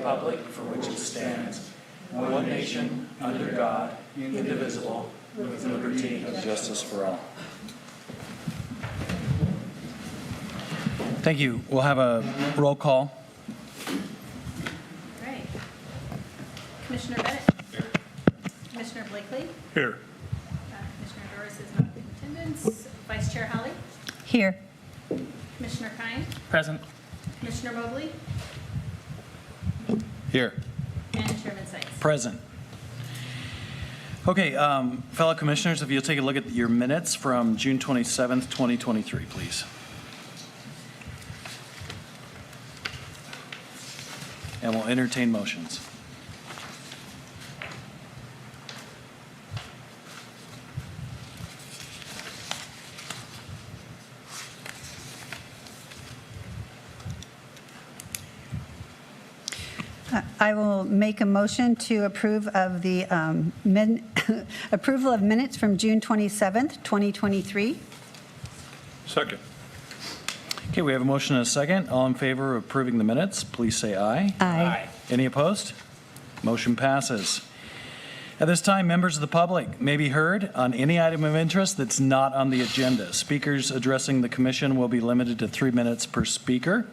republic for which it stands, one nation, under God, indivisible, with liberty and justice for all. Thank you. We'll have a roll call. All right. Commissioner Bennett. Here. Commissioner Blakely. Here. Commissioner Doris is not in attendance. Vice Chair Holly. Here. Commissioner Kine. Present. Commissioner Mobley. Here. And Chairman Sykes. Present. Okay, fellow commissioners, if you'll take a look at your minutes from June 27th, 2023, please. And we'll entertain motions. I will make a motion to approve of the approval of minutes from June 27th, 2023. Second. Okay, we have a motion and a second. All in favor of approving the minutes, please say aye. Aye. Any opposed? Motion passes. At this time, members of the public may be heard on any item of interest that's not on the agenda. Speakers addressing the commission will be limited to 3 minutes per speaker.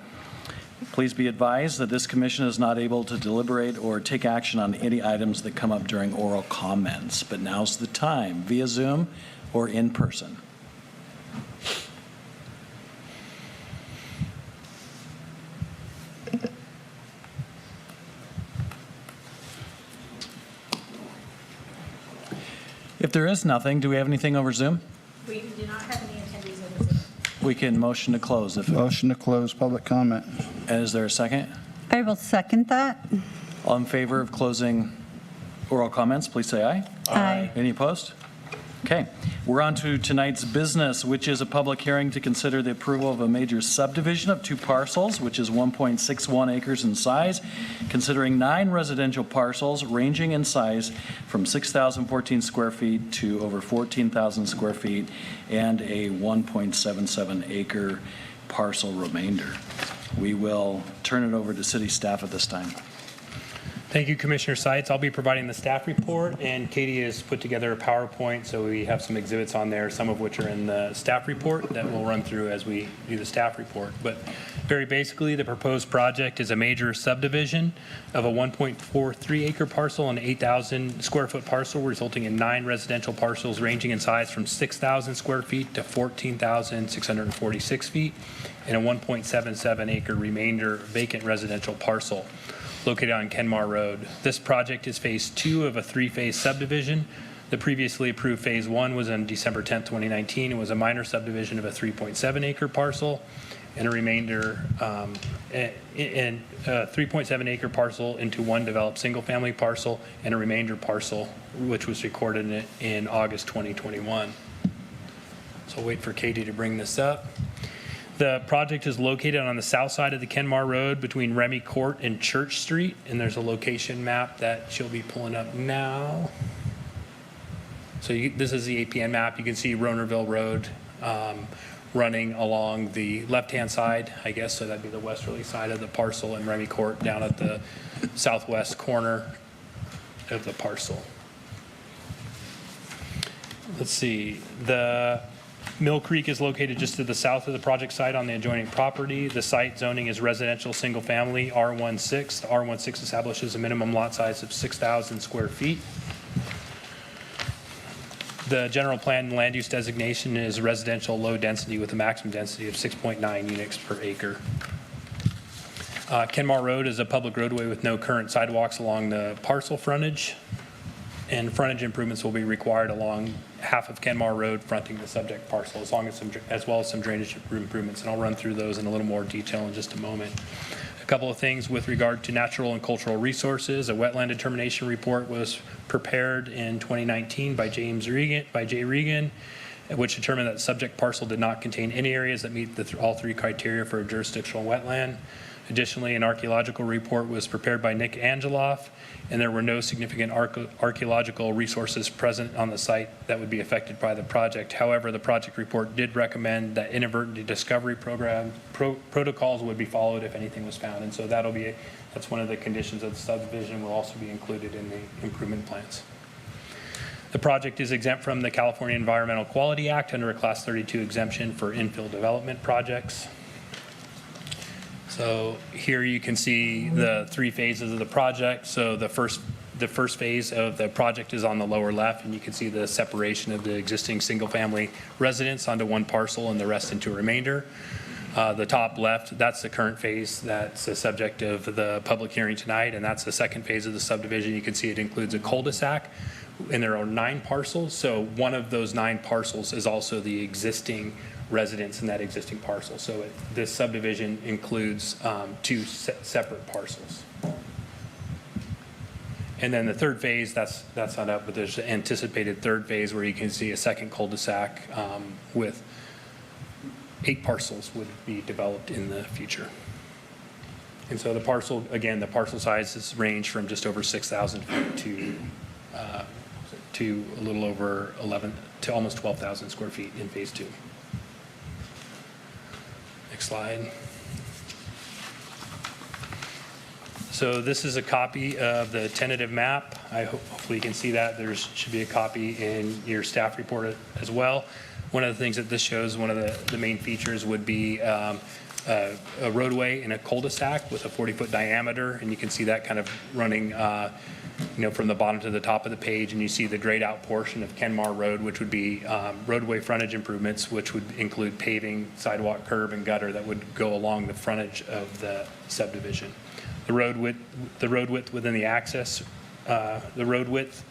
Please be advised that this commission is not able to deliberate or take action on any items that come up during oral comments, but now's the time, via Zoom or in person. If there is nothing, do we have anything over Zoom? We do not have any attendees over Zoom. We can motion to close. Motion to close public comment. And is there a second? I will second that. All in favor of closing oral comments, please say aye. Aye. Any opposed? Okay, we're on to tonight's business, which is a public hearing to consider the approval of a major subdivision of 2 parcels, which is 1.61 acres in size, considering 9 residential parcels ranging in size from 6,014 square feet to over 14,000 square feet, and a 1.77 acre parcel remainder. We will turn it over to city staff at this time. Thank you, Commissioner Seitz. I'll be providing the staff report, and Katie has put together a PowerPoint, so we have some exhibits on there, some of which are in the staff report that we'll run through as we do the staff report. But very basically, the proposed project is a major subdivision of a 1.43 acre parcel and 8,000 square foot parcel, resulting in 9 residential parcels ranging in size from 6,000 square feet to 14,646 feet, and a 1.77 acre remainder vacant residential parcel located on Kenmar Road. This project is phase 2 of a 3-phase subdivision. The previously approved phase 1 was on December 10th, 2019. It was a minor subdivision of a 3.7 acre parcel and a remainder in a 3.7 acre parcel into 1 developed single family parcel and a remainder parcel, which was recorded in August 2021. So I'll wait for Katie to bring this up. The project is located on the south side of the Kenmar Road between Remy Court and Church Street, and there's a location map that she'll be pulling up now. So this is the APN map. You can see Ronerville Road running along the left-hand side, I guess, so that'd be the westerly side of the parcel, and Remy Court down at the southwest corner of the parcel. Let's see. The Mill Creek is located just to the south of the project site on the adjoining property. The site zoning is residential single family R16. The R16 establishes a minimum lot size of 6,000 square feet. The general plan land use designation is residential low density with a maximum density of 6.9 units per acre. Kenmar Road is a public roadway with no current sidewalks along the parcel frontage, and frontage improvements will be required along half of Kenmar Road fronting the subject parcel, as well as some drainage improvements, and I'll run through those in a little more detail in just a moment. A couple of things with regard to natural and cultural resources. A wetland determination report was prepared in 2019 by Jay Regan, which determined that the subject parcel did not contain any areas that meet all 3 criteria for a jurisdictional wetland. Additionally, an archaeological report was prepared by Nick Angeloff, and there were no significant archaeological resources present on the site that would be affected by the project. However, the project report did recommend that inadvertent discovery protocols would be followed if anything was found. And so that's one of the conditions of the subdivision, will also be included in the improvement plans. The project is exempt from the California Environmental Quality Act under a Class 32 exemption for infill development projects. So here you can see the 3 phases of the project. So the first phase of the project is on the lower left, and you can see the separation of the existing single-family residence onto one parcel and the rest into a remainder. The top left, that's the current phase that's the subject of the public hearing tonight, and that's the second phase of the subdivision. You can see it includes a cul-de-sac, and there are 9 parcels. So one of those 9 parcels is also the existing residents in that existing parcel. So this subdivision includes 2 separate parcels. And then the third phase, that's not up, but there's an anticipated third phase where you can see a second cul-de-sac with 8 parcels would be developed in the future. And so the parcel, again, the parcel sizes range from just over 6,000 feet to a little over 11 to almost 12,000 square feet in phase 2. Next slide. So this is a copy of the tentative map. Hopefully you can see that. There should be a copy in your staff report as well. One of the things that this shows, one of the main features would be a roadway in a cul-de-sac with a 40-foot diameter, and you can see that kind of running from the bottom to the top of the page, and you see the grayed out portion of Kenmar Road, which would be roadway frontage improvements, which would include paving, sidewalk, curb, and gutter that would go along the frontage of the subdivision. The road width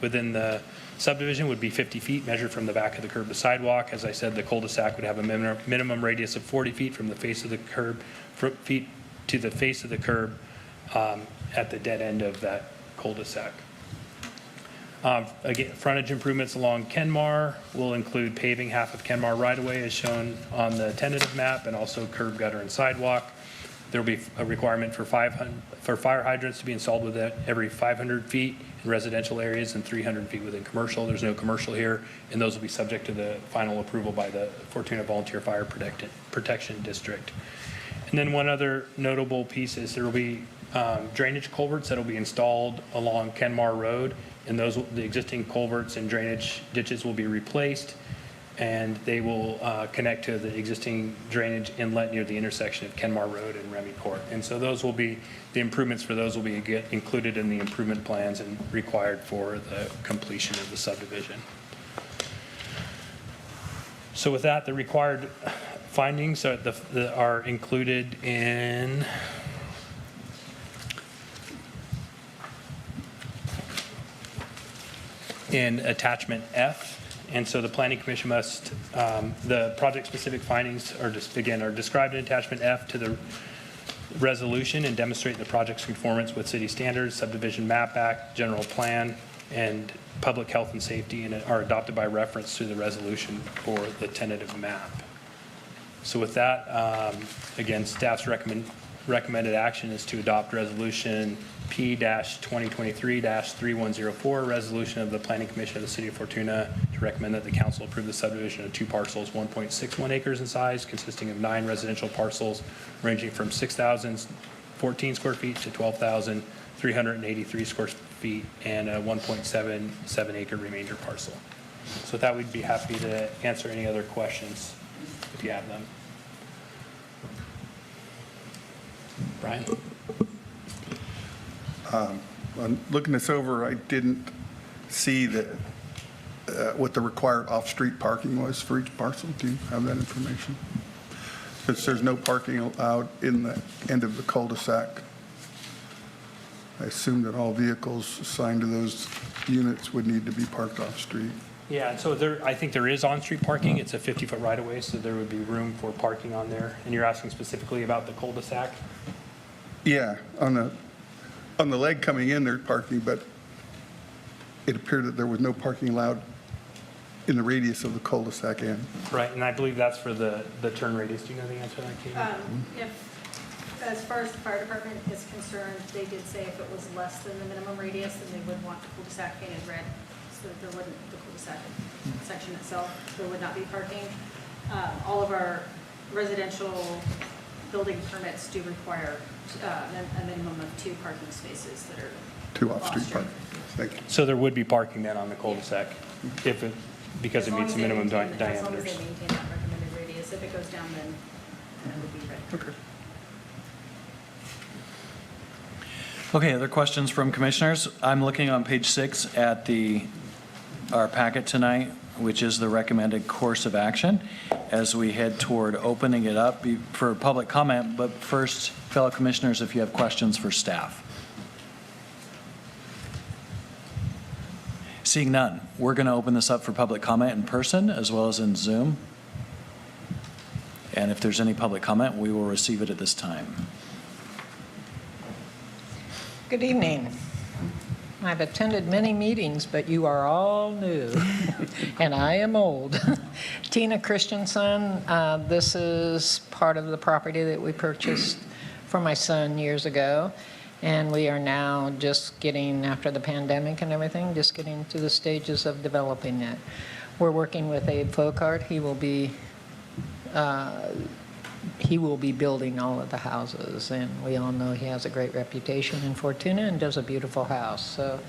within the subdivision would be 50 feet measured from the back of the curb to sidewalk. As I said, the cul-de-sac would have a minimum radius of 40 feet from the face of the curb, feet to the face of the curb at the dead end of that cul-de-sac. Again, frontage improvements along Kenmar will include paving half of Kenmar right-of-way as shown on the tentative map, and also curb, gutter, and sidewalk. There will be a requirement for fire hydrants to be installed within every 500 feet in residential areas and 300 feet within commercial. There's no commercial here, and those will be subject to the final approval by the Fortuna Volunteer Fire Protection District. And then one other notable piece is there will be drainage culverts that will be installed along Kenmar Road, and the existing culverts and drainage ditches will be replaced, and they will connect to the existing drainage inlet near the intersection of Kenmar Road and Remy Court. And so the improvements for those will be included in the improvement plans and required for the completion of the subdivision. So with that, the required findings are included in attachment F. And so the Planning Commission must, the project-specific findings are described in attachment F to the resolution and demonstrate the project's conformance with city standards, subdivision map act, general plan, and public health and safety, and are adopted by reference to the resolution for the tentative map. So with that, again, staff's recommended action is to adopt resolution P-2023-3104, resolution of the Planning Commission of the City of Fortuna to recommend that the council approve the subdivision of 2 parcels, 1.61 acres in size, consisting of 9 residential parcels ranging from 6,014 square feet to 12,383 square feet, and a 1.77 acre remainder parcel. So with that, we'd be happy to answer any other questions if you have them. Brian? Looking this over, I didn't see what the required off-street parking was for each parcel. Do you have that information? Since there's no parking allowed in the end of the cul-de-sac, I assume that all vehicles assigned to those units would need to be parked off-street. Yeah, so I think there is on-street parking. It's a 50-foot right-of-way, so there would be room for parking on there. And you're asking specifically about the cul-de-sac? Yeah, on the leg coming in, there's parking, but it appeared that there was no parking allowed in the radius of the cul-de-sac end. Right, and I believe that's for the turn radius. Do you know the answer to that, Katie? If as far as the fire department is concerned, they did say if it was less than the minimum radius, then they would want the cul-de-sac painted red, so that there wouldn't, the cul-de-sac section itself, there would not be parking. All of our residential building permits do require a minimum of 2 parking spaces that are 2 off-street parking. Thank you. So there would be parking then on the cul-de-sac if it, because it meets the minimum As long as diameters. they maintain that recommended radius, if it goes down, then it would be red. Okay. Okay, other questions from commissioners? I'm looking on page 6 at our packet tonight, which is the recommended course of action as we head toward opening it up for public comment. But first, fellow commissioners, if you have questions for staff. Seeing none, we're going to open this up for public comment in person as well as in Zoom. And if there's any public comment, we will receive it at this time. Good evening. I've attended many meetings, but you are all new, and I am old. Tina Christensen, this is part of the property that we purchased for my son years ago, and we are now just getting, after the pandemic and everything, just getting to the stages of developing it. We're working with Abe Folkart. He will be building all of the houses, and we all know he has a great reputation in Fortuna and does a beautiful house. So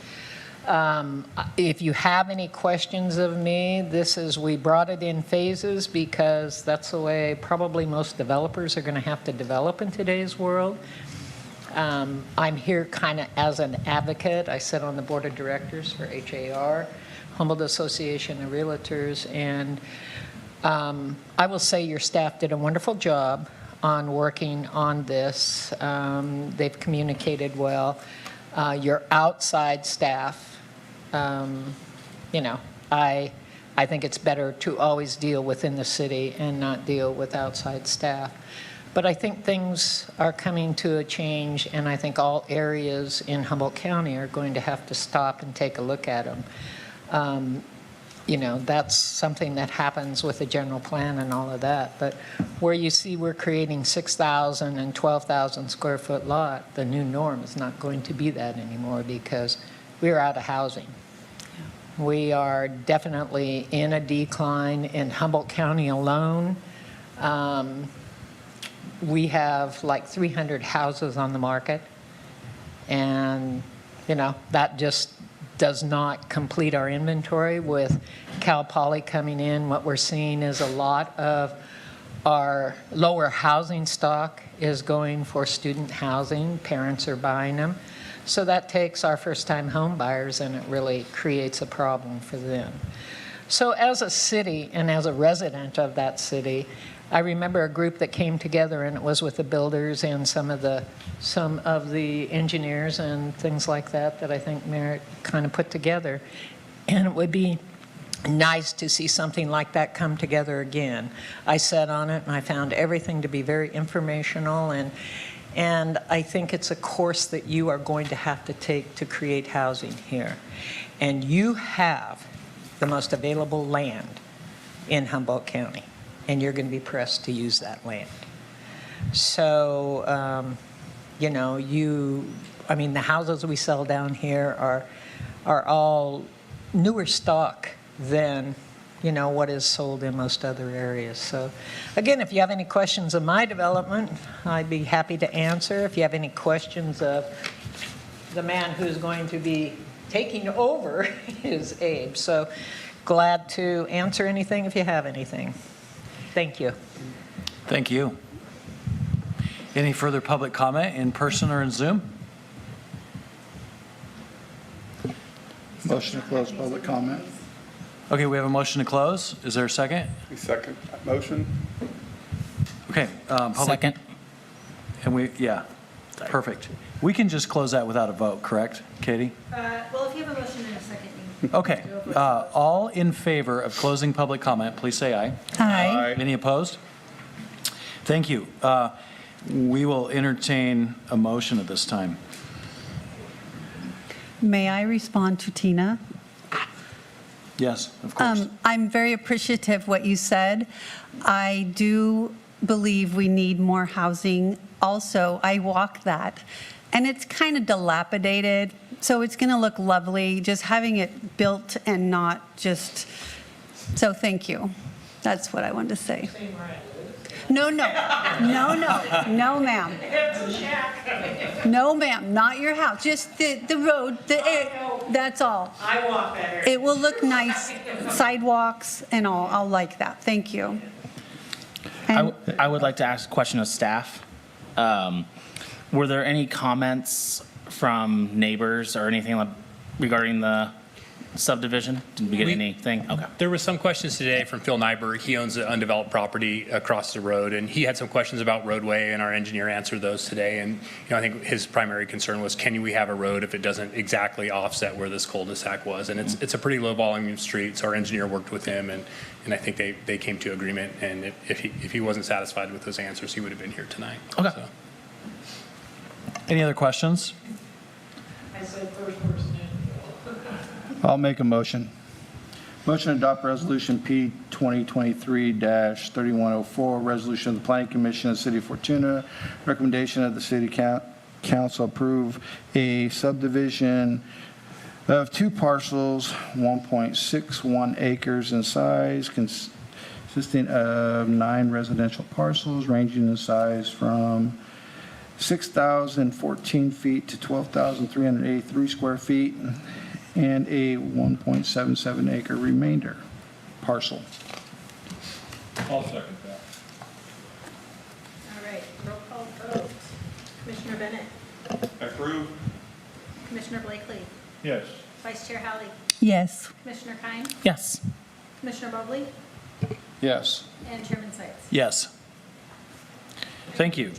if you have any questions of me, we brought it in phases because that's the way probably most developers are going to have to develop in today's world. I'm here kind of as an advocate. I sit on the board of directors for HAR, Humboldt Association of Realtors, and I will say your staff did a wonderful job on working on this. They've communicated well. Your outside staff, I think it's better to always deal within the city and not deal with outside staff. But I think things are coming to a change, and I think all areas in Humboldt County are going to have to stop and take a look at them. That's something that happens with the general plan and all of that. But where you see we're creating 6,000 and 12,000 square foot lot, the new norm is not going to be that anymore because we're out of housing. We are definitely in a decline in Humboldt County alone. We have like 300 houses on the market, and that just does not complete our inventory. With Cal Poly coming in, what we're seeing is a lot of our lower housing stock is going for student housing. Parents are buying them. So that takes our first-time home buyers, and it really creates a problem for them. So as a city and as a resident of that city, I remember a group that came together, and it was with the builders and some of the engineers and things like that I think Merritt kind of put together. And it would be nice to see something like that come together again. I sat on it, and I found everything to be very informational, and I think it's a course that you are going to have to take to create housing here. And you have the most available land in Humboldt County, and you're going to be pressed to use that land. So, the houses we sell down here are all newer stock than, what is sold in most other areas. So, again, if you have any questions of my development, I'd be happy to answer. If you have any questions of the man who's going to be taking over is Abe. So, glad to answer anything if you have anything. Thank you. Thank you. Any further public comment in person or in Zoom? Motion to close public comment. Okay, we have a motion to close. Is there a second? Second that motion. Okay. Public. Second. And perfect. We can just close that without a vote, correct, Katie? Well, if you have a motion in a second, you Okay. All in favor of closing public comment, please say aye. Aye. Any opposed? Thank you. We will entertain a motion at this time. May I respond to Tina? Yes, of course. I'm very appreciative of what you said. I do believe we need more housing also, I walk that, and it's kind of dilapidated, so it's going to look lovely, just having it built and not just, so thank you. That's what I wanted to say. No, no, no, no, no, ma'am. No, ma'am, not your house, just the road, that's all. I walk better. It will look nice, sidewalks and all, I'll like that, thank you. And I would like to ask a question of staff. Were there any comments from neighbors or anything regarding the subdivision? Did we get anything? Okay. There was some questions today from Phil Nyberg. He owns an undeveloped property across the road, and he had some questions about roadway, and our engineer answered those today. And I think his primary concern was, can we have a road if it doesn't exactly offset where this cul-de-sac was? And it's a pretty low volume street, so our engineer worked with him, and I think they came to agreement. And if he wasn't satisfied with those answers, he would have been here tonight. Okay. So. Any other questions? I said first person in. I'll make a motion. Motion to adopt Resolution P 2023-3104, resolution of the Planning Commission of the City of Fortuna. Recommendation of the City Council approve a subdivision of 2 parcels, 1.61 acres in size, consisting of 9 residential parcels ranging in size from 6,014 feet to 12,383 square feet, and a 1.77 acre remainder parcel. I'll second that. All right, roll call vote. Commissioner Bennett, Approve? Commissioner Blakely, Yes. Vice Chair Howley, yes. Commissioner Kine, Yes. Commissioner Mobley, Yes. and Chairman Sights. Yes. Thank you.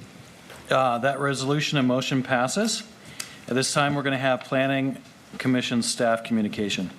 That resolution and motion passes. At this time, we're going to have Planning Commission staff communication.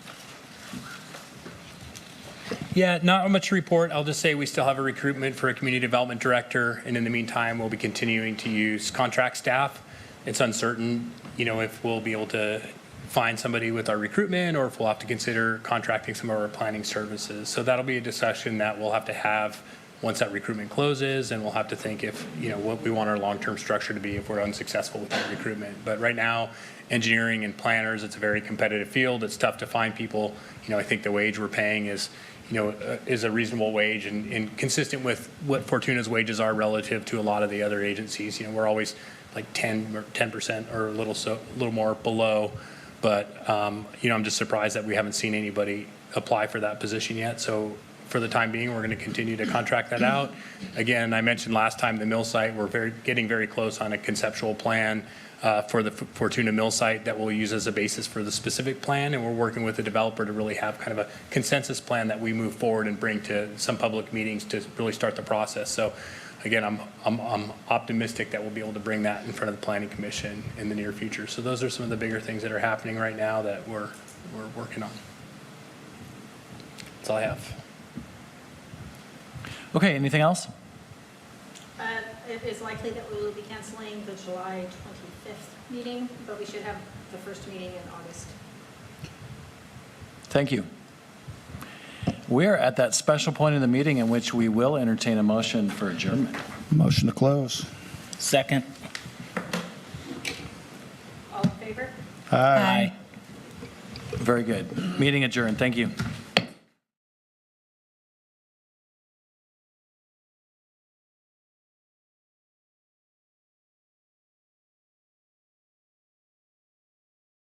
Yeah, not much to report. I'll just say we still have a recruitment for a community development director, and in the meantime, we'll be continuing to use contract staff. It's uncertain, if we'll be able to find somebody with our recruitment or if we'll have to consider contracting some of our planning services. So that'll be a discussion that we'll have to have once that recruitment closes, and we'll have to think if, what we want our long-term structure to be if we're unsuccessful with that recruitment. But right now, engineering and planners, it's a very competitive field. It's tough to find people. I think the wage we're paying is a reasonable wage and consistent with what Fortuna's wages are relative to a lot of the other agencies. We're always like 10% or a little more below. But, I'm just surprised that we haven't seen anybody apply for that position yet. So for the time being, we're going to continue to contract that out. Again, I mentioned last time the mill site, we're getting very close on a conceptual plan for the Fortuna mill site that we'll use as a basis for the specific plan. And we're working with the developer to really have kind of a consensus plan that we move forward and bring to some public meetings to really start the process. So again, I'm optimistic that we'll be able to bring that in front of the Planning Commission in the near future. So those are some of the bigger things that are happening right now that we're working on. That's all I have. Okay, anything else? It is likely that we will be canceling the July 25th meeting, but we should have the first meeting in August. Thank you. We're at that special point in the meeting in which we will entertain a motion for adjournment. Motion to close. Second. All in favor? Aye. Very good. Meeting adjourned. Thank you.